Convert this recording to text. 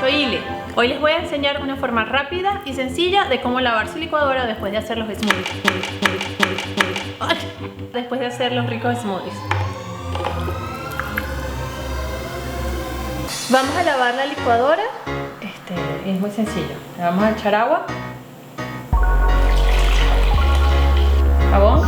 Ile. Hoy les voy a enseñar una forma rápida y sencilla de cómo lavar su licuadora después de hacer los smoothies. Después de hacer los ricos smoothies. Vamos a lavar la licuadora. Es muy sencillo. Le vamos a echar agua, jabón,